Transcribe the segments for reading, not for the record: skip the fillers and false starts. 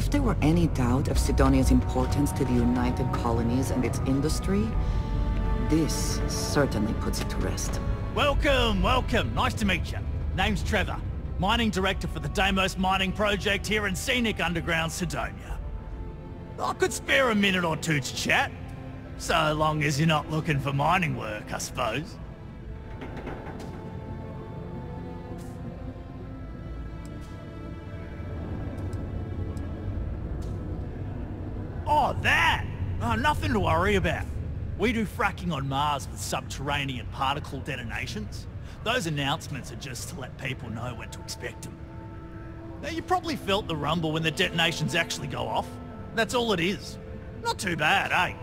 if there were any doubt of Sidonia's importance to the United Colonies and its industry, this certainly puts it to rest. Welcome, welcome. Nice to meet you. Name's Trevor, Mining Director for the Deimos Mining Project here in scenic underground Sidonia. I could spare a minute or two to chat, so long as you're not looking for mining work, I suppose. Oh, that! Oh, nothing to worry about. We do fracking on Mars with subterranean particle detonations. Those announcements are just to let people know when to expect them. Now, you probably felt the rumble when the detonations actually go off. That's all it is. Not too bad, eh?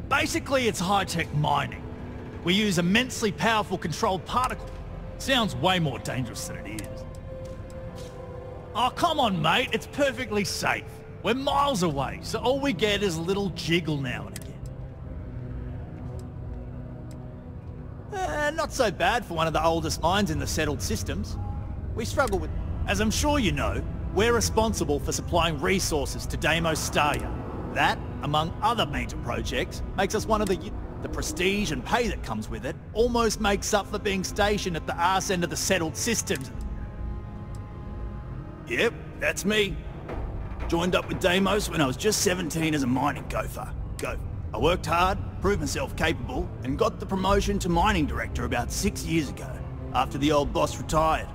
Basically, it's high-tech mining. We use immensely powerful controlled particles. Sounds way more dangerous than it is. Oh, come on, mate. It's perfectly safe. We're miles away, so all we get is a little jiggle now and again. Not so bad for one of the oldest mines in the settled systems. We struggle with... As I'm sure you know, we're responsible for supplying resources to Deimos Staria. That, among other major projects, makes us one of the prestige and pay that comes with it almost makes up for being stationed at the arse end of the settled systems. Yep, that's me. Joined up with Deimos when I was just 17 as a mining gopher. I worked hard, proved myself capable, and got the promotion to mining director about 6 years ago, after the old boss retired.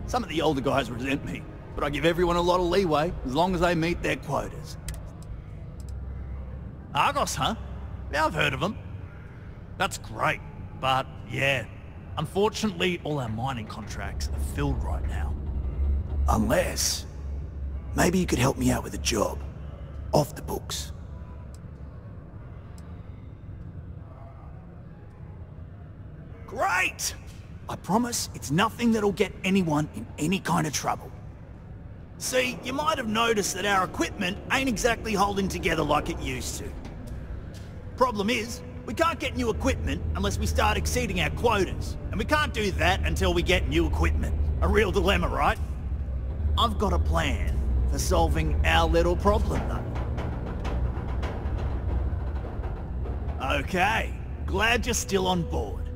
Some of the older guys resent me, but I give everyone a lot of leeway as long as they meet their quotas. Argos, huh? Yeah, I've heard of them. That's great, but yeah, unfortunately all our mining contracts are filled right now. Unless... maybe you could help me out with a job. Off the books. Great! I promise it's nothing that'll get anyone in any kind of trouble. See, you might have noticed that our equipment ain't exactly holding together like it used to. Problem is, we can't get new equipment unless we start exceeding our quotas, and we can't do that until we get new equipment. A real dilemma, right? I've got a plan for solving our little problem, though. Okay, glad you're still on board.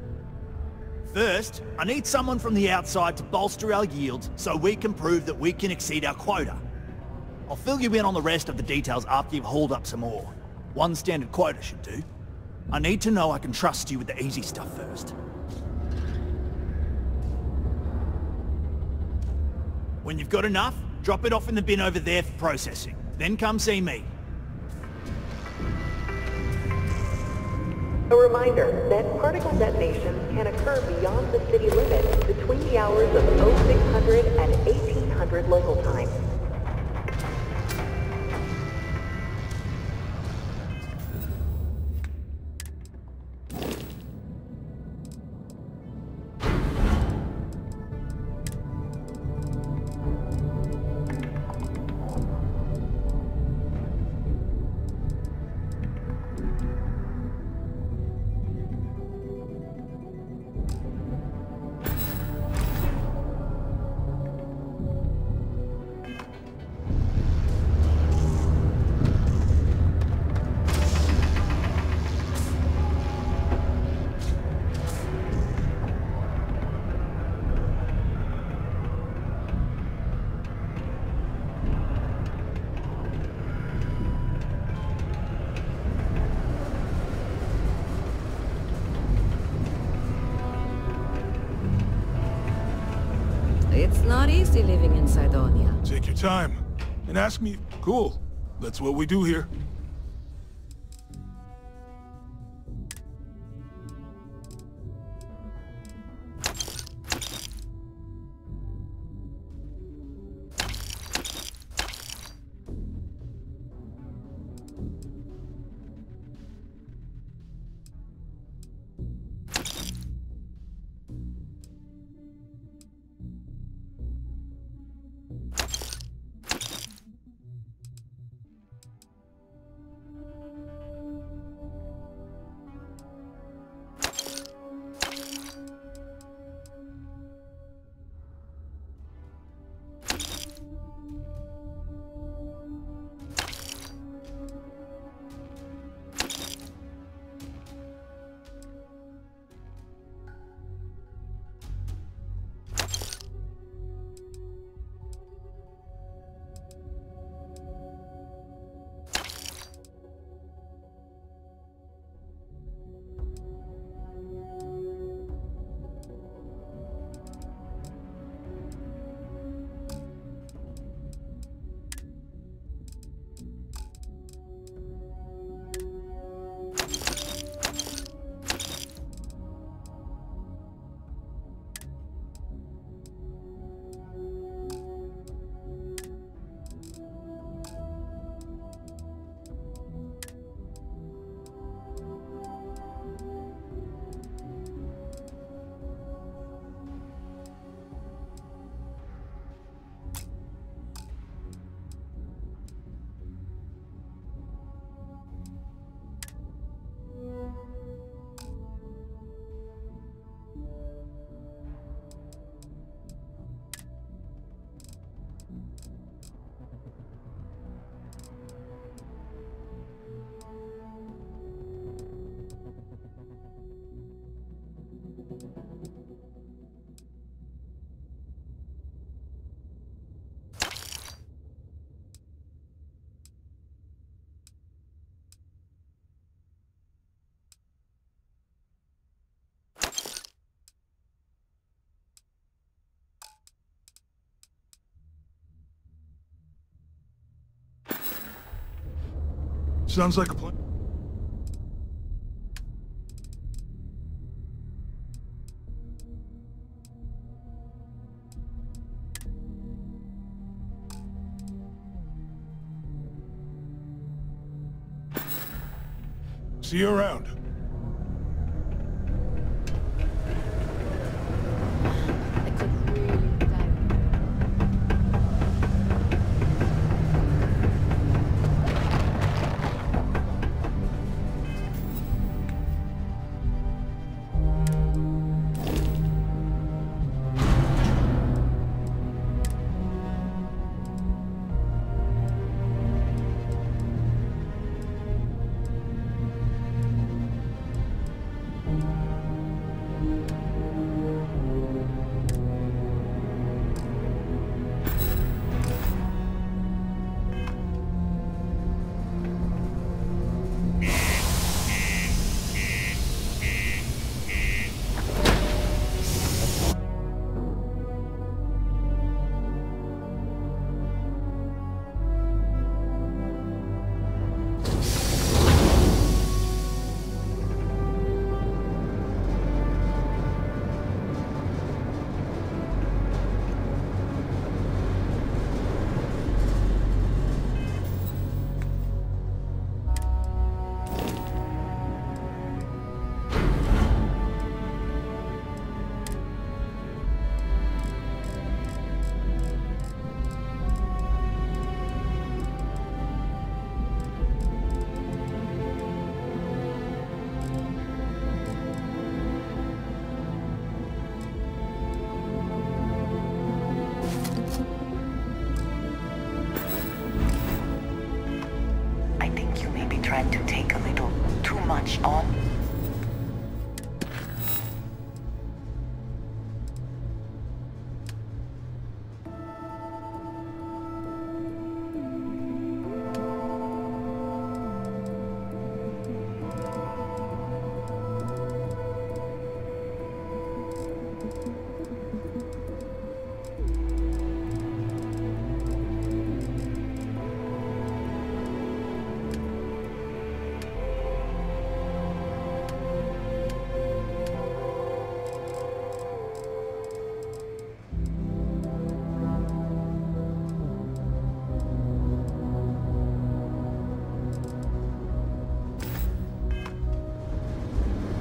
First, I need someone from the outside to bolster our yields so we can prove that we can exceed our quota. I'll fill you in on the rest of the details after you've hauled up some ore. One standard quota should do. I need to know I can trust you with the easy stuff first. When you've got enough, drop it off in the bin over there for processing. Then come see me. A reminder that particle detonations can occur beyond the city limits between the hours of 0600 and 1800 local time. It's not easy living in Sidonia. Take your time. And ask me. Cool. That's what we do here. Sounds like a plan. See you around. I could really dive. I think you may be trying to take a little too much on.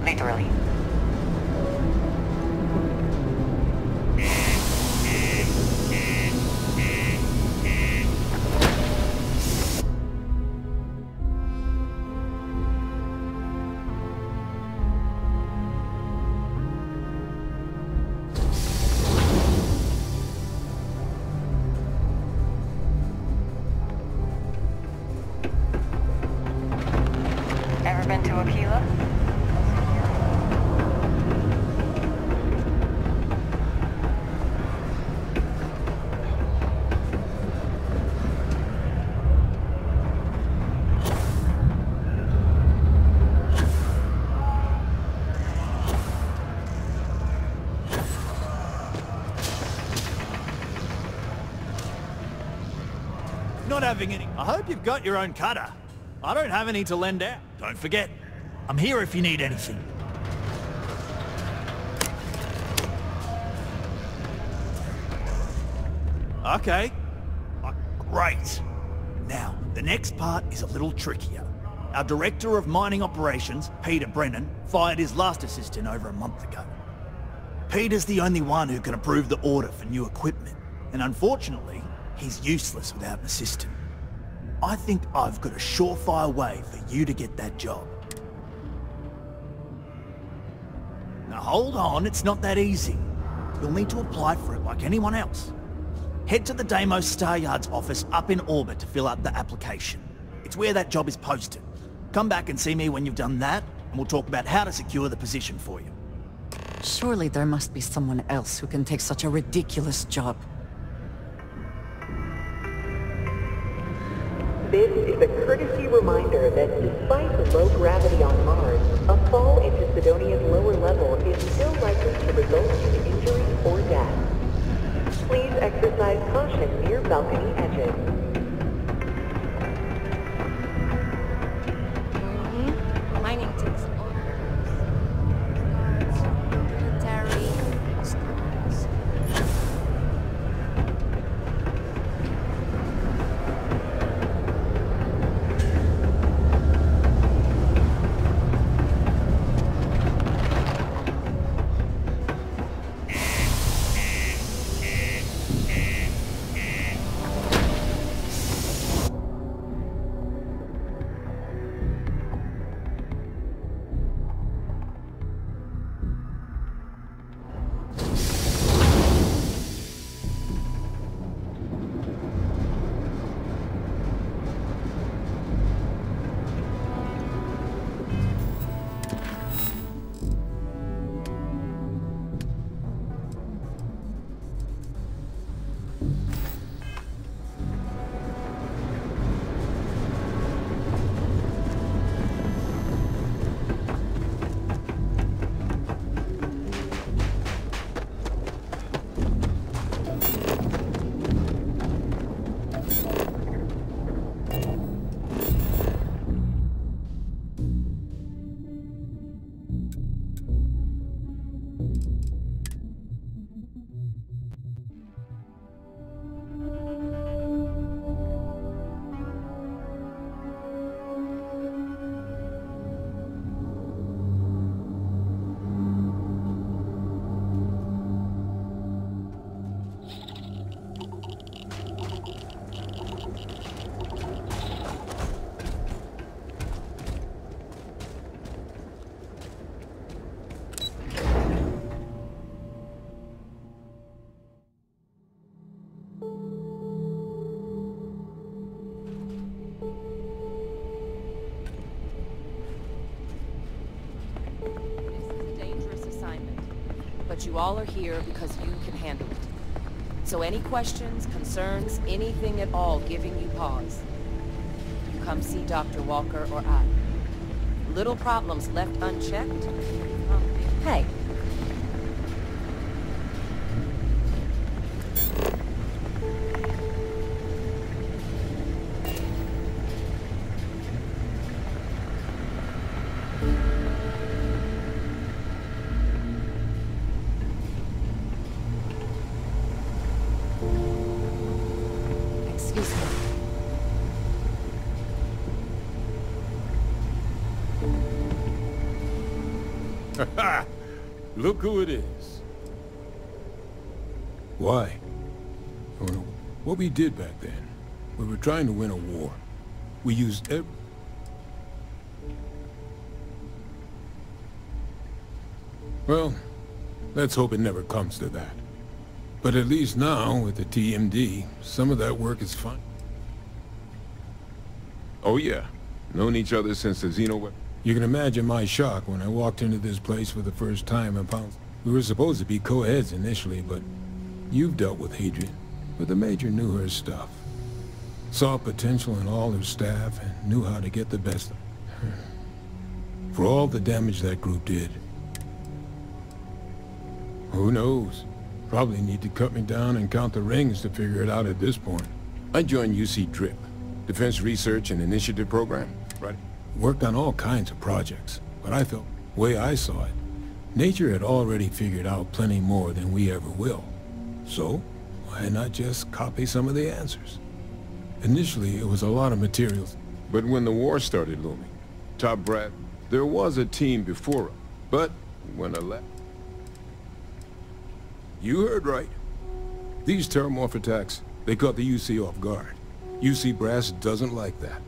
Literally. Ever been to Aquila? Not having any. I hope you've got your own cutter. I don't have any to lend out. Don't forget, I'm here if you need anything. Okay. Great. Now, the next part is a little trickier. Our Director of Mining Operations, Peter Brennan, fired his last assistant over a month ago. Peter's the only one who can approve the order for new equipment, and unfortunately, he's useless without an assistant. I think I've got a surefire way for you to get that job. Now hold on, it's not that easy. You'll need to apply for it like anyone else. Head to the Deimos Star Yard's office up in orbit to fill out the application. It's where that job is posted. Come back and see me when you've done that, and we'll talk about how to secure the position for you. Surely there must be someone else who can take such a ridiculous job. This is a courtesy reminder that despite the low gravity on Mars, a fall into Sidonia's lower level is still likely to result in injury or death. Please exercise caution near balcony edges. you all are here because you can handle it. So any questions, concerns, anything at all giving you pause, you come see Dr. Walker or I. Little problems left unchecked? Hey. Excuse me. Look who it is. Why? Oh, no. What we did back then, we were trying to win a war. We used Well, let's hope it never comes to that. But at least now, with the TMD, some of that work is fine. Oh yeah. Known each other since the Xeno... You can imagine my shock when I walked into this place for the first time and found... We were supposed to be co-heads initially, but you've dealt with Hadrian. But the Major knew her stuff. Saw potential in all her staff and knew how to get the best of her. For all the damage that group did. Who knows? Probably need to cut me down and count the rings to figure it out at this point. I joined UC DRIP, Defense Research and Initiative Program, right? Worked on all kinds of projects, but I felt, the way I saw it, nature had already figured out plenty more than we ever will. So, why not just copy some of the answers? Initially, it was a lot of materials. But when the war started looming, top brass, there was a team before us. But when I left... You heard right. These terramorph attacks, they caught the UC off guard. UC Brass doesn't like that.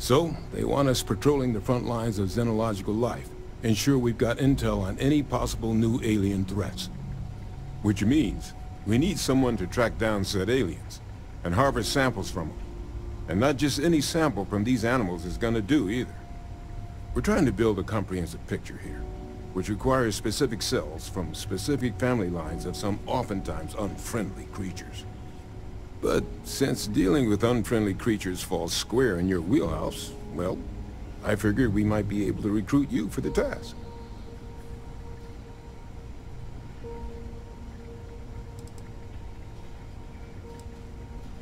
So, they want us patrolling the front lines of xenological life, ensure we've got intel on any possible new alien threats. Which means, we need someone to track down said aliens, and harvest samples from them. And not just any sample from these animals is gonna do either. We're trying to build a comprehensive picture here, which requires specific cells from specific family lines of some oftentimes unfriendly creatures. But since dealing with unfriendly creatures falls square in your wheelhouse, well, I figured we might be able to recruit you for the task.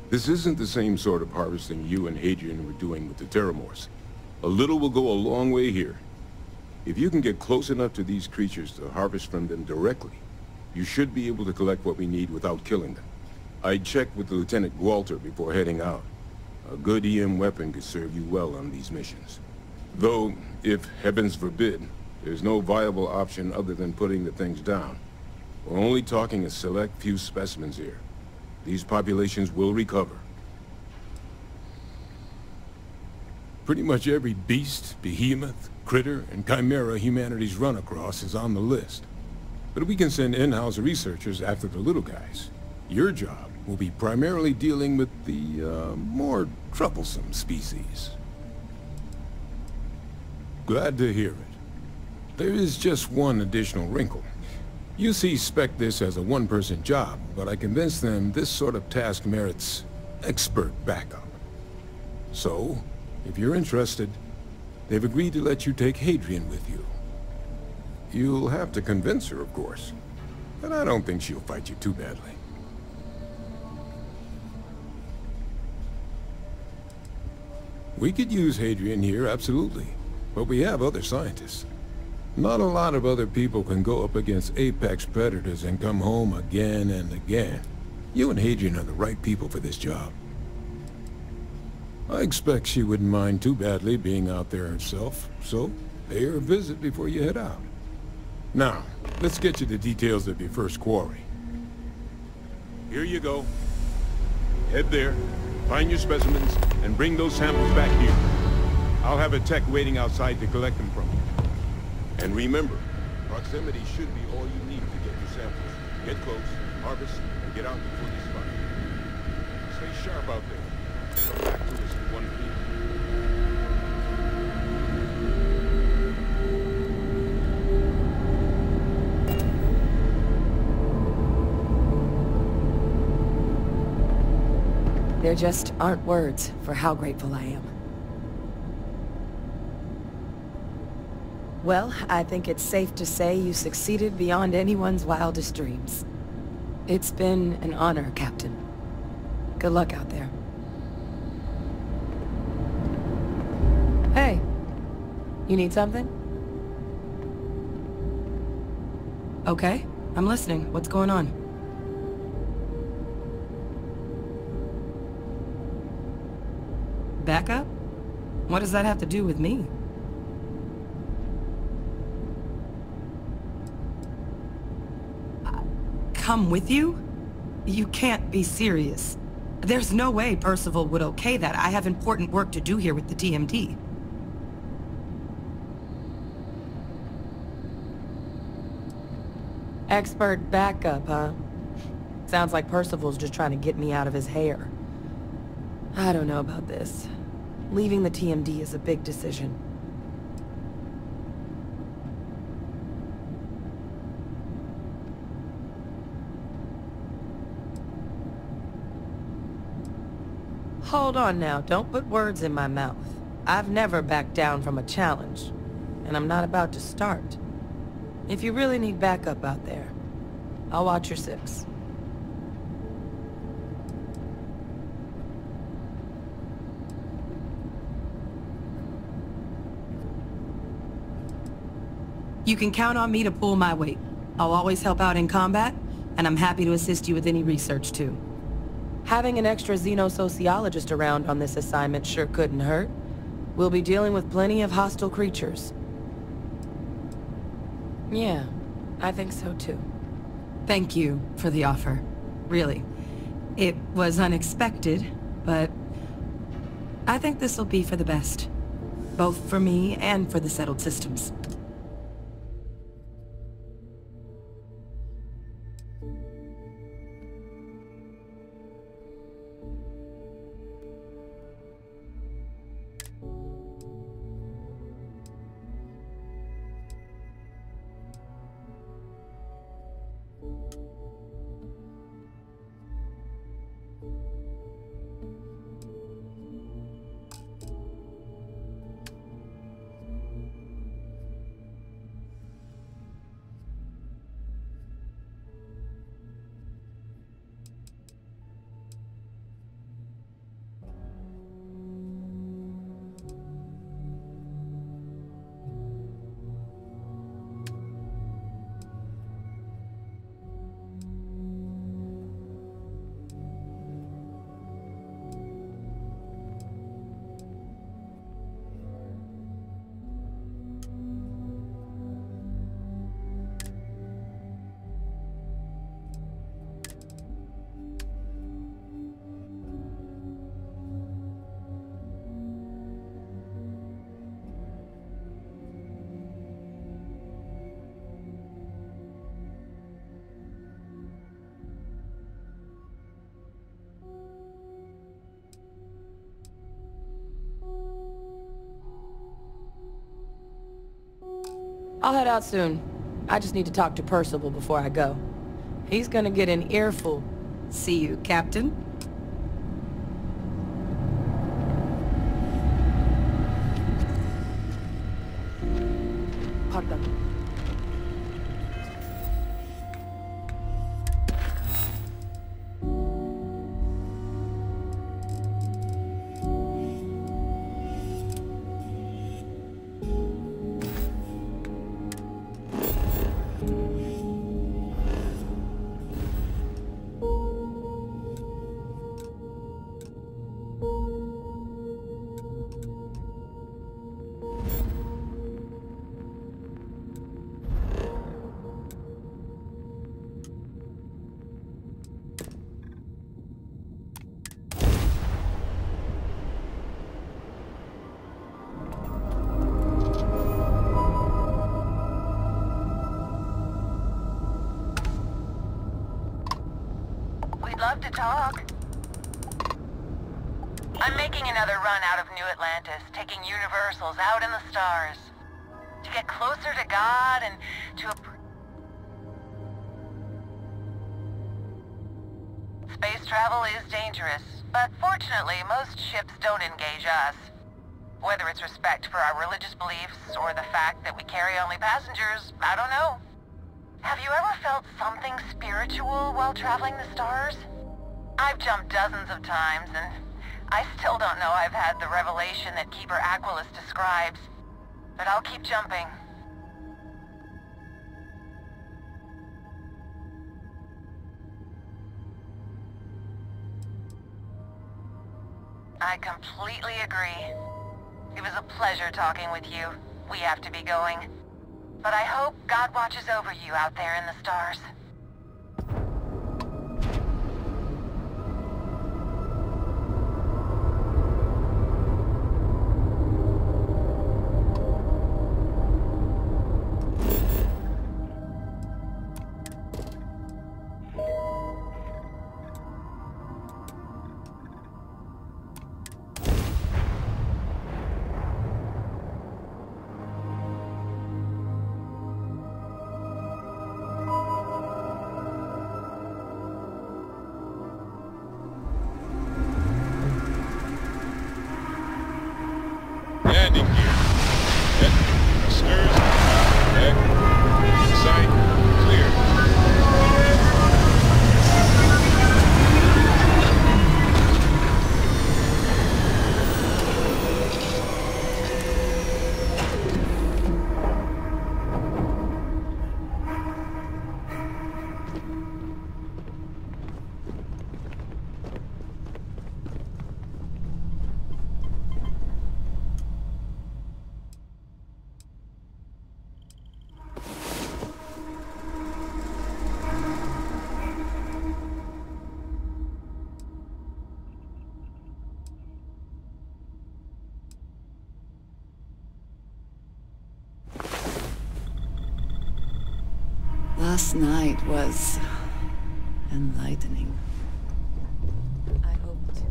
This isn't the same sort of harvesting you and Hadrian were doing with the Terramorphs. A little will go a long way here. If you can get close enough to these creatures to harvest from them directly, you should be able to collect what we need without killing them. I'd check with Lieutenant Walter before heading out. A good EM weapon could serve you well on these missions. Though, if heavens forbid, there's no viable option other than putting the things down. We're only talking a select few specimens here. These populations will recover. Pretty much every beast, behemoth, critter, and chimera humanity's run across is on the list. But we can send in-house researchers after the little guys. Your job will be primarily dealing with the, more troublesome species. Glad to hear it. There is just one additional wrinkle. UC spec'd this as a one-person job, but I convinced them this sort of task merits expert backup. So, if you're interested, they've agreed to let you take Hadrian with you. You'll have to convince her, of course, but I don't think she'll fight you too badly. We could use Hadrian here, absolutely, but we have other scientists. Not a lot of other people can go up against apex predators and come home again and again. You and Hadrian are the right people for this job. I expect she wouldn't mind too badly being out there herself, so pay her a visit before you head out. Now, let's get you the details of your first quarry. Here you go. Head there, find your specimens, and bring those samples back here. I'll have a tech waiting outside to collect them from you. And remember, proximity should be all you need to get your samples. Get close, harvest, and get out before these fire. Stay sharp out there. Come back to us in 1 week. There just aren't words for how grateful I am. Well, I think it's safe to say you succeeded beyond anyone's wildest dreams. It's been an honor, Captain. Good luck out there. Hey, you need something? Okay, I'm listening. What's going on? Backup? What does that have to do with me? Come with you? You can't be serious. There's no way Percival would okay that. I have important work to do here with the TMD. Expert backup, huh? Sounds like Percival's just trying to get me out of his hair. I don't know about this. Leaving the TMD is a big decision. Hold on now, don't put words in my mouth. I've never backed down from a challenge, and I'm not about to start. If you really need backup out there, I'll watch your six. You can count on me to pull my weight. I'll always help out in combat, and I'm happy to assist you with any research too. Having an extra xenosociologist around on this assignment sure couldn't hurt. We'll be dealing with plenty of hostile creatures. Yeah, I think so too. Thank you for the offer. Really. It was unexpected, but I think this'll be for the best. Both for me and for the settled systems. I'll head out soon. I just need to talk to Percival before I go. He's gonna get an earful. See you, Captain. Pardon. Love to talk. I'm making another run out of New Atlantis, taking Universals out in the stars. To get closer to God and to Space travel is dangerous. But fortunately, most ships don't engage us. Whether it's respect for our religious beliefs or the fact that we carry only passengers, I don't know. Have you ever felt something spiritual while traveling the stars? I've jumped dozens of times, and I still don't know I've had the revelation that Keeper Aquilus describes. But I'll keep jumping. I completely agree. It was a pleasure talking with you. We have to be going. But I hope God watches over you out there in the stars. Landing gear. Set. Thrusters. Back. In sight. Clear. Last night was enlightening. I hoped.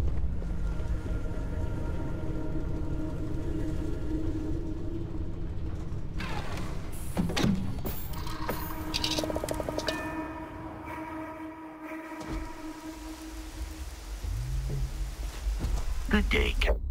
Good day, Captain.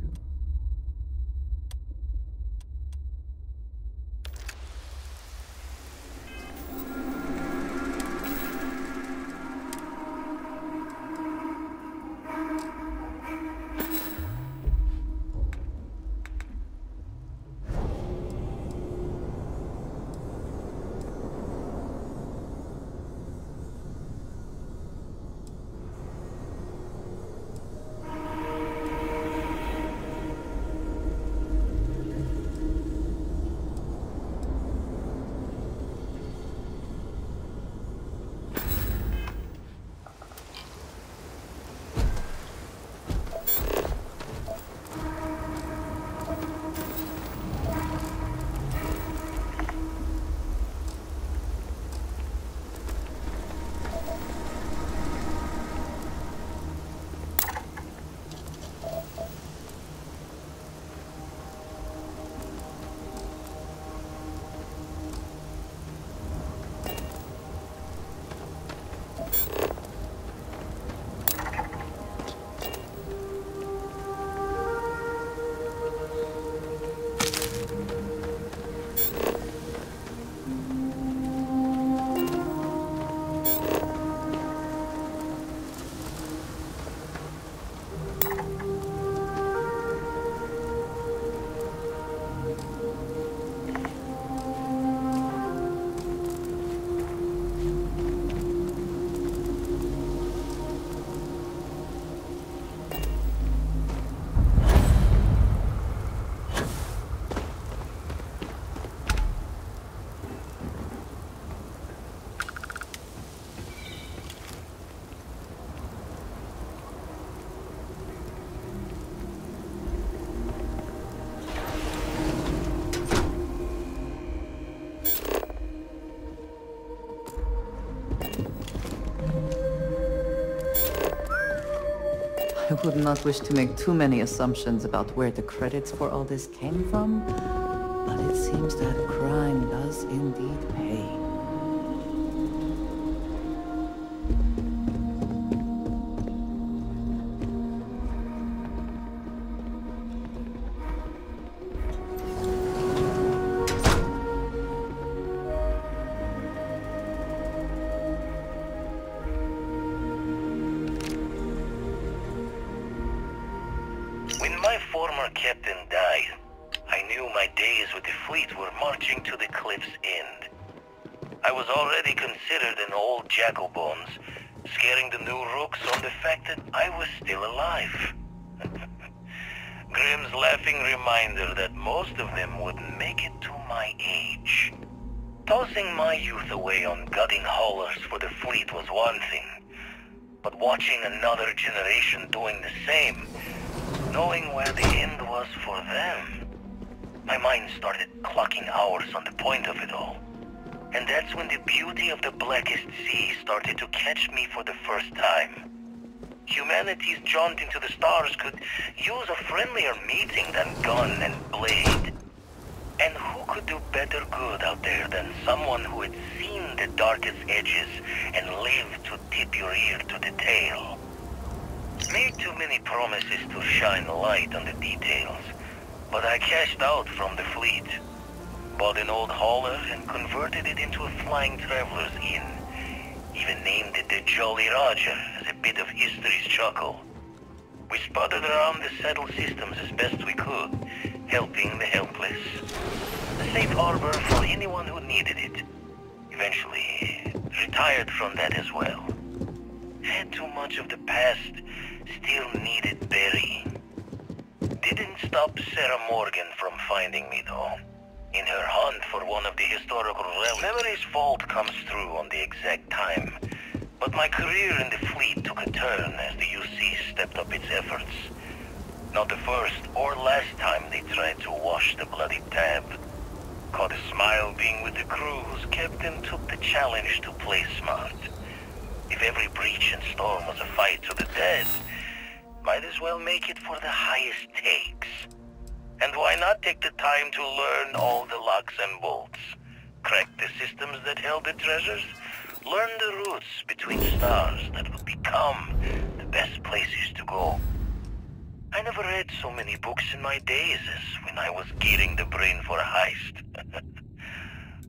I would not wish to make too many assumptions about where the credits for all this came from, but it seems that crime does indeed pay. When my former captain died, I knew my days with the fleet were marching to the cliff's end. I was already considered an old jack-o'-bones, scaring the new rooks on the fact that I was still alive. Grimm's laughing reminder that most of them wouldn't make it to my age. Tossing my youth away on gutting haulers for the fleet was one thing, but watching another generation doing the same, knowing where the end was for them, my mind started clocking hours on the point of it all. And that's when the beauty of the Blackest Sea started to catch me for the first time. Humanity's jaunt into the stars could use a friendlier meeting than gun and blade. And who could do better good out there than someone who had seen the darkest edges and lived to tip your ear to the tale? Made too many promises to shine light on the details, but I cashed out from the fleet. Bought an old hauler and converted it into a flying traveler's inn. Even named it the Jolly Roger as a bit of history's chuckle. We sputtered around the settled systems as best we could, helping the helpless. A safe harbor for anyone who needed it. Eventually, retired from that as well. Had too much of the past, still needed burying. Didn't stop Sarah Morgan from finding me though. In her hunt for one of the historical relics, memory's fault comes through on the exact time. But my career in the fleet took a turn as the UC stepped up its efforts. Not the first or last time they tried to wash the bloody tab. Caught a smile being with the crew whose captain took the challenge to play smart. If every breach and storm was a fight to the death, might as well make it for the highest stakes. And why not take the time to learn all the locks and bolts? Crack the systems that held the treasures? Learn the routes between stars that would become the best places to go. I never read so many books in my days as when I was gearing the brain for a heist.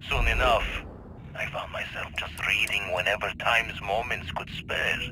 Soon enough, I found myself just reading whenever time's moments could spare.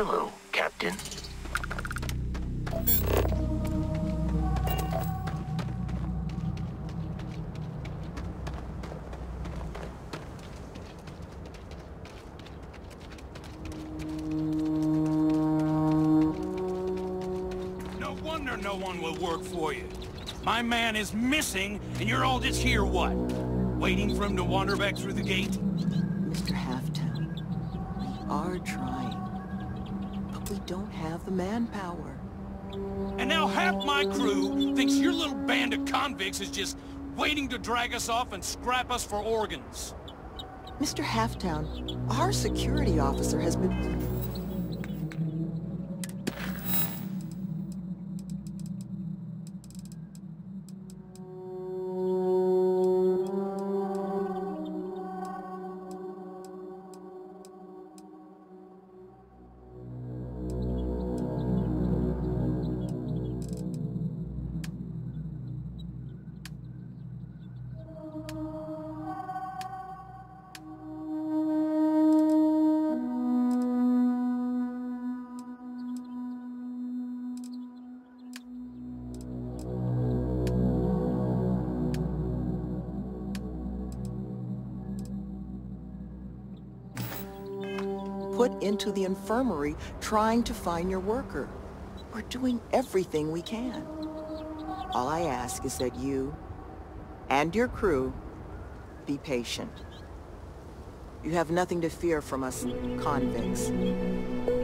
Hello, Captain. No wonder no one will work for you. My man is missing, and you're all just here, what? Waiting for him to wander back through the gate? Mr. Halftown, we are trying, but we don't have the manpower. And now half my crew thinks your little band of convicts is just waiting to drag us off and scrap us for organs. Mr. Halftown, our security officer has been... put into the infirmary trying to find your worker. We're doing everything we can. All I ask is that you and your crew be patient. You have nothing to fear from us convicts.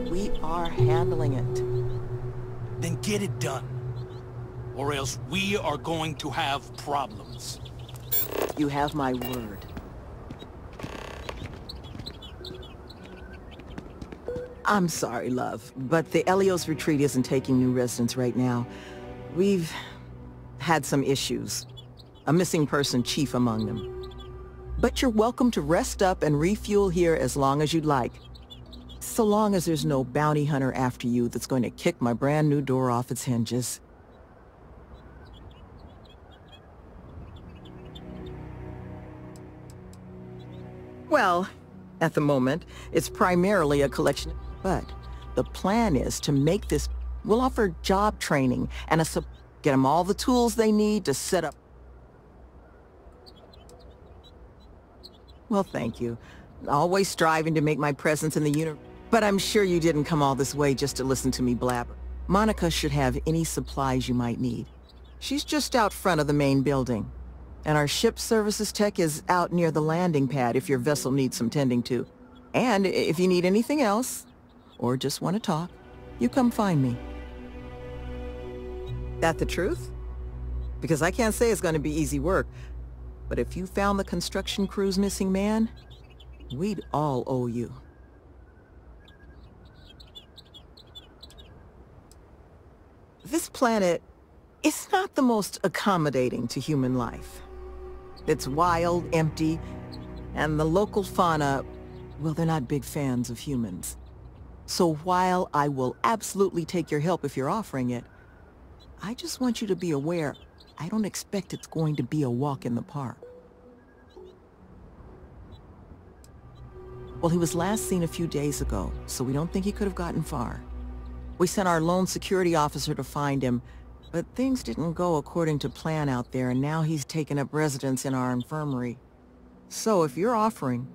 We are handling it. Then get it done. Or else we are going to have problems. You have my word. I'm sorry, love, but the Elios retreat isn't taking new residents right now. We've had some issues. A missing person chief among them. But you're welcome to rest up and refuel here as long as you'd like. So long as there's no bounty hunter after you that's going to kick my brand new door off its hinges. Well, at the moment, it's primarily a collection, but the plan is to make this... We'll offer job training and get them all the tools they need to set up... Well, thank you. Always striving to make my presence in the universe. But I'm sure you didn't come all this way just to listen to me blabber. Monica should have any supplies you might need. She's just out front of the main building. And our ship services tech is out near the landing pad if your vessel needs some tending to. And if you need anything else, or just want to talk, you come find me. That the truth? Because I can't say it's going to be easy work, but if you found the construction crew's missing man, we'd all owe you. This planet is not the most accommodating to human life. It's wild, empty, and the local fauna, well, they're not big fans of humans. So while I will absolutely take your help if you're offering it, I just want you to be aware, I don't expect it's going to be a walk in the park. Well, he was last seen a few days ago, so we don't think he could have gotten far. We sent our lone security officer to find him, but things didn't go according to plan out there, and now he's taken up residence in our infirmary. So if you're offering,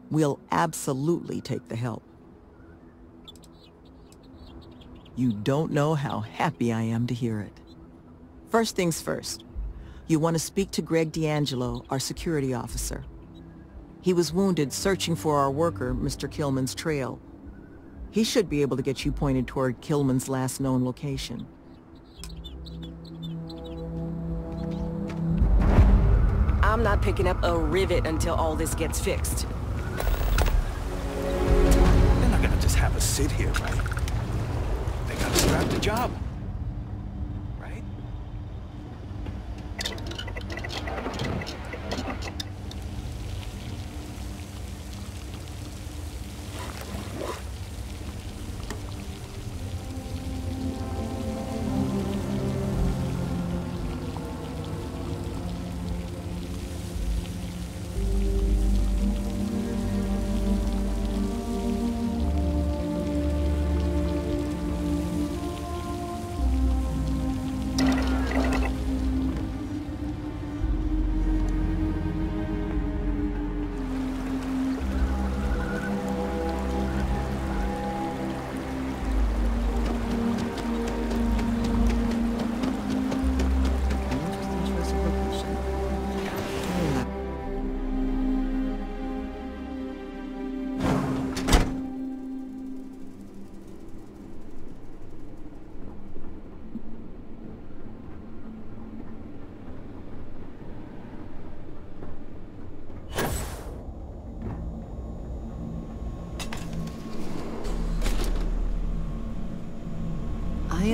we'll absolutely take the help. You don't know how happy I am to hear it. First things first, you want to speak to Greg D'Angelo, our security officer. He was wounded searching for our worker, Mr. Killman's trail. He should be able to get you pointed toward Killman's last known location. I'm not picking up a rivet until all this gets fixed. They're not gonna just have us sit here, right? They gotta scrap the job. Right?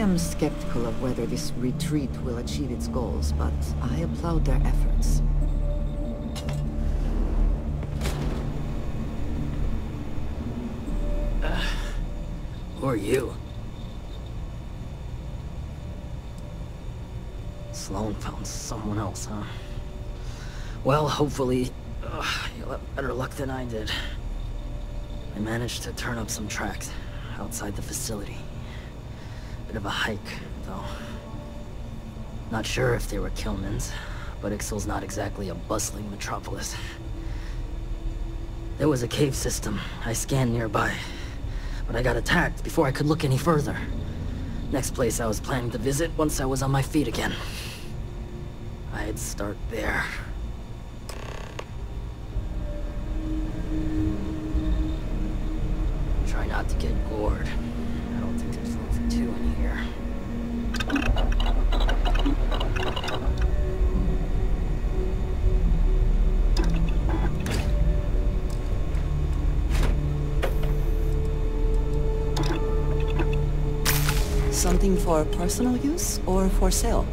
am skeptical of whether this retreat will achieve its goals, but I applaud their efforts. Who are you? Sloan found someone else, huh? Well, hopefully, you'll have better luck than I did. I managed to turn up some tracks outside the facility. Bit of a hike, though. Not sure if they were Kilman's, but Ixtal's not exactly a bustling metropolis. There was a cave system I scanned nearby, but I got attacked before I could look any further. Next place I was planning to visit once I was on my feet again. I'd start there. Try not to get gored. I don't think there's room for two in here. Something for personal use or for sale?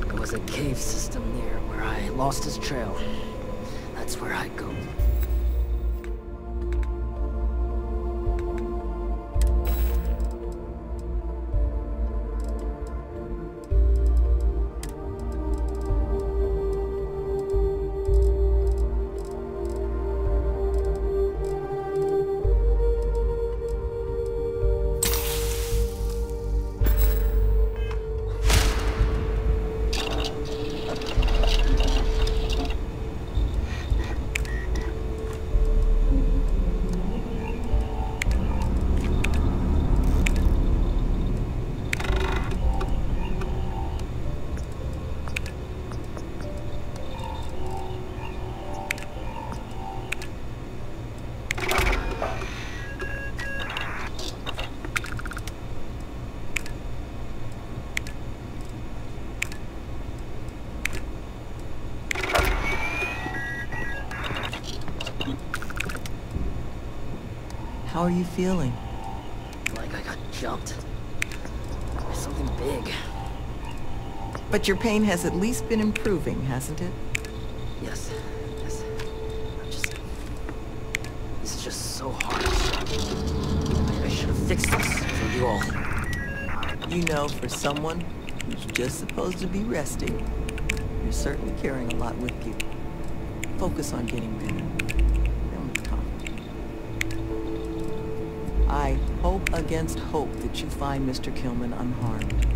There was a cave system near where I lost his trail. That's where I'd go. How are you feeling? Like I got jumped. By something big. But your pain has at least been improving, hasn't it? Yes. This is just so hard. I should have fixed this for you all. You know, for someone who's just supposed to be resting, you're certainly carrying a lot with you. Focus on getting better. I hope against hope that you find Mr. Kilman unharmed.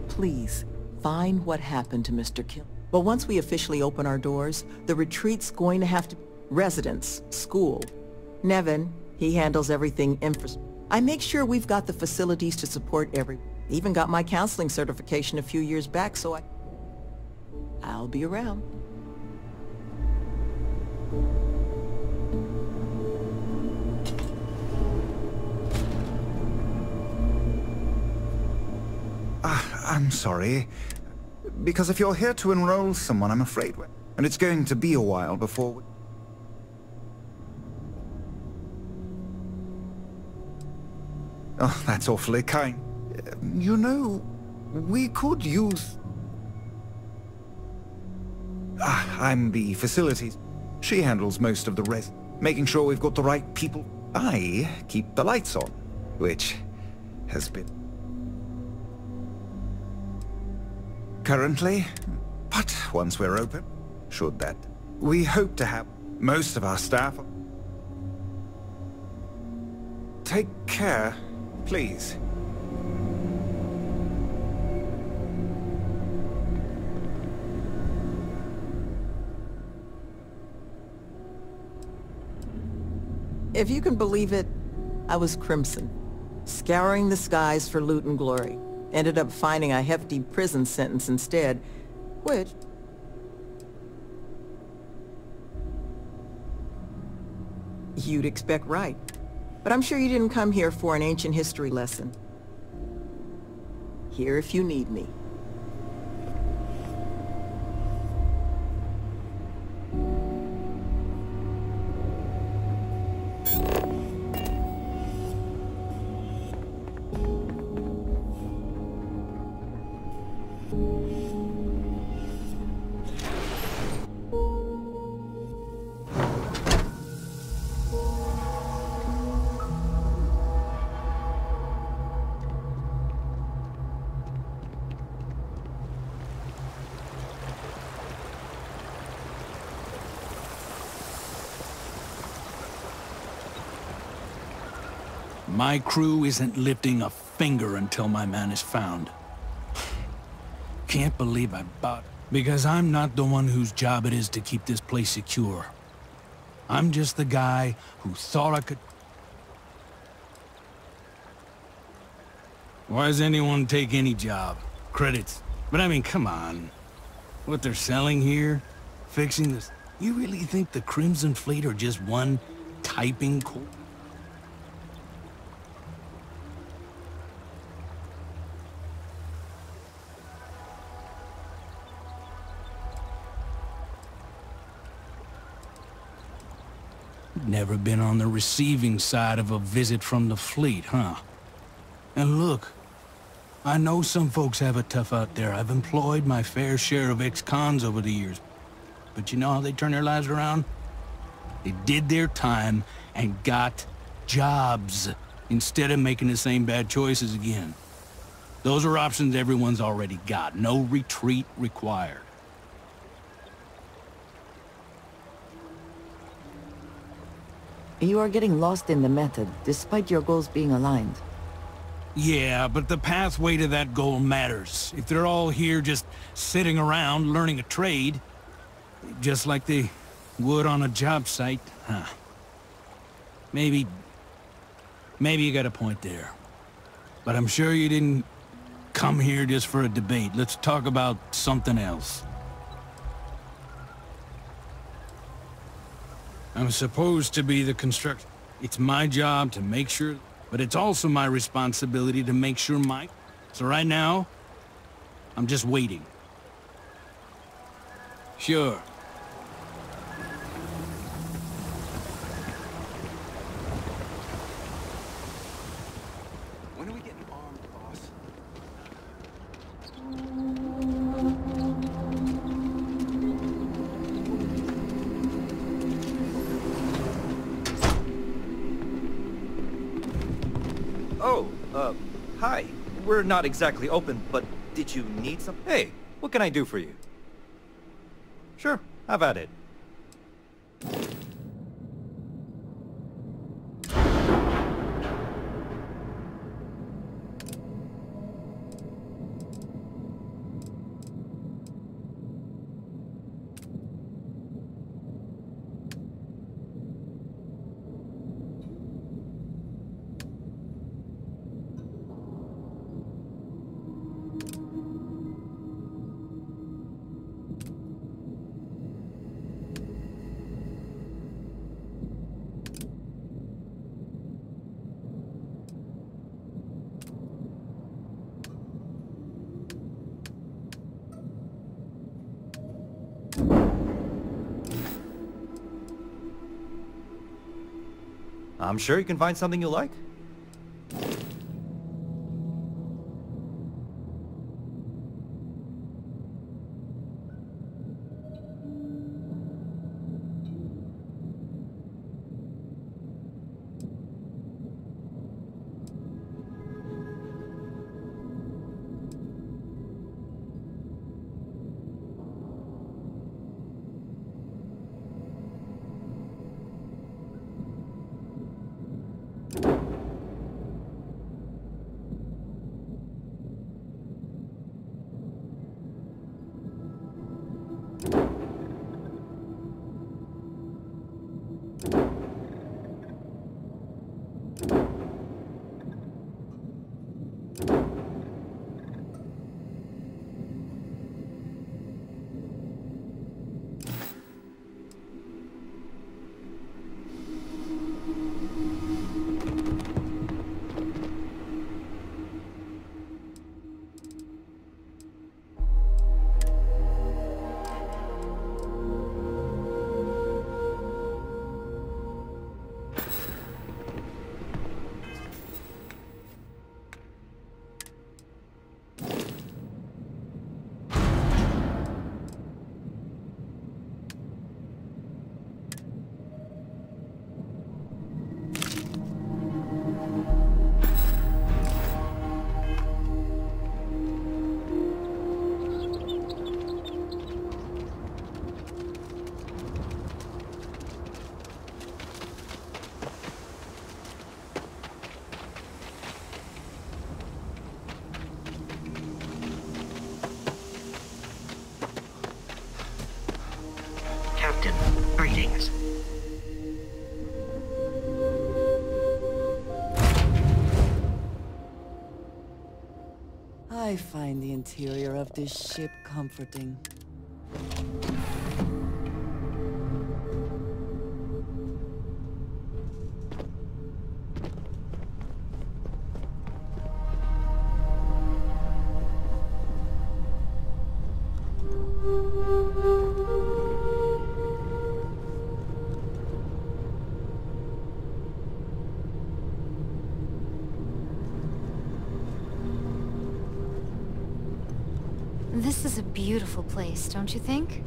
Please, find what happened to Mr. Kilman. But once we officially open our doors, the retreat's going to have to... Residence, school. Nevin, he handles everything I make sure we've got the facilities to support Even got my counseling certification a few years back, so I'll be around. I'm sorry. Because if you're here to enroll someone, I'm afraid we're... And it's going to be a while before we... Oh, that's awfully kind. You know, we could use... I'm the facilities. She handles most of the rest, making sure we've got the right people. I keep the lights on, which has been... Currently, but once we're open, should that, we hope to have most of our staff. Take care, please. If you can believe it, I was Crimson, scouring the skies for loot and glory. Ended up finding a hefty prison sentence instead, which... you'd expect right. But I'm sure you didn't come here for an ancient history lesson. Here if you need me. My crew isn't lifting a finger until my man is found. Can't believe I bought... Because I'm not the one whose job it is to keep this place secure. I'm just the guy who thought I could... Why does anyone take any job? Credits. But I mean, come on. What they're selling here? Fixing this... You really think the Crimson Fleet are just one typing corps? Never been on the receiving side of a visit from the fleet, huh? And look, I know some folks have it tough out there. I've employed my fair share of ex-cons over the years. But you know how they turn their lives around? They did their time and got jobs instead of making the same bad choices again. Those are options everyone's already got. No retreat required. You are getting lost in the method, despite your goals being aligned. Yeah, but the pathway to that goal matters. If they're all here just sitting around learning a trade, just like they would on a job site, huh? Maybe you got a point there. But I'm sure you didn't come here just for a debate. Let's talk about something else. I'm supposed to be the construction. It's my job to make sure, but it's also my responsibility to make sure my... So right now, I'm just waiting. Sure. When are we getting armed, boss? Oh, hi. We're not exactly open, but did you need some... Hey, what can I do for you? Sure, have at it. I'm sure you can find something you like. Captain, greetings. I find the interior of this ship comforting. This is a beautiful place, don't you think?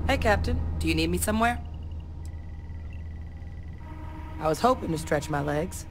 Hey, Captain. Do you need me somewhere? I was hoping to stretch my legs.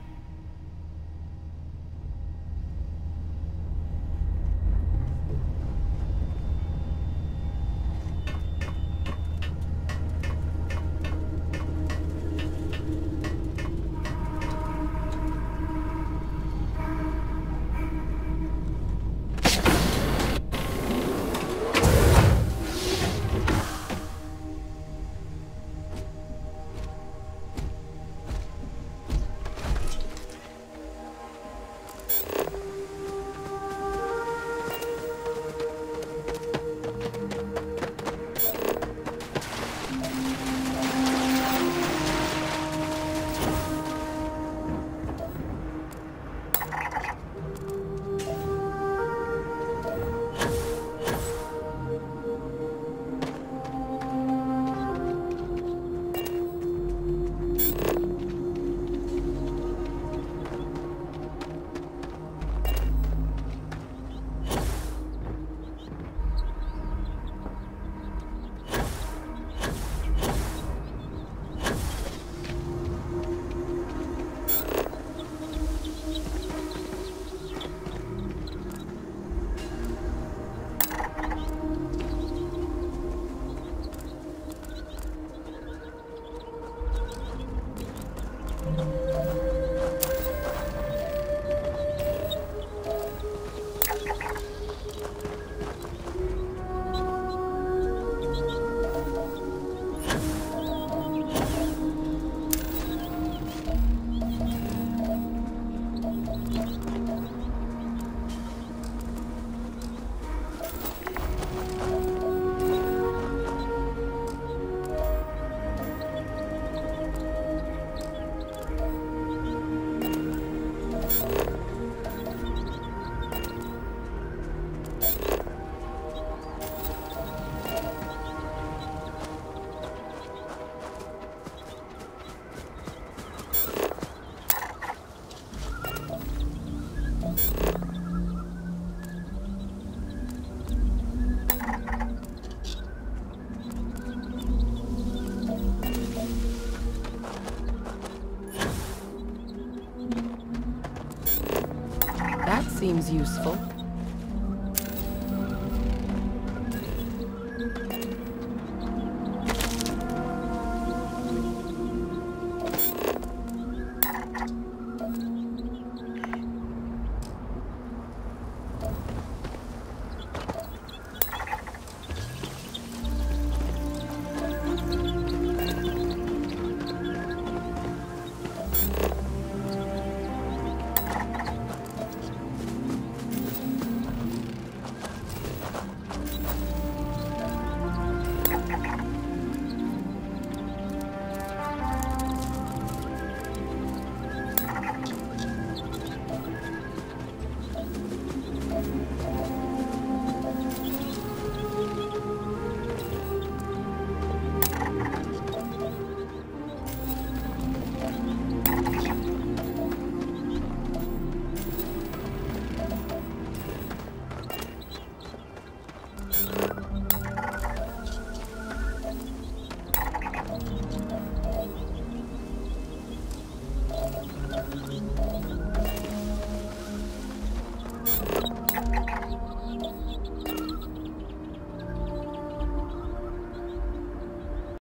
Seems useful.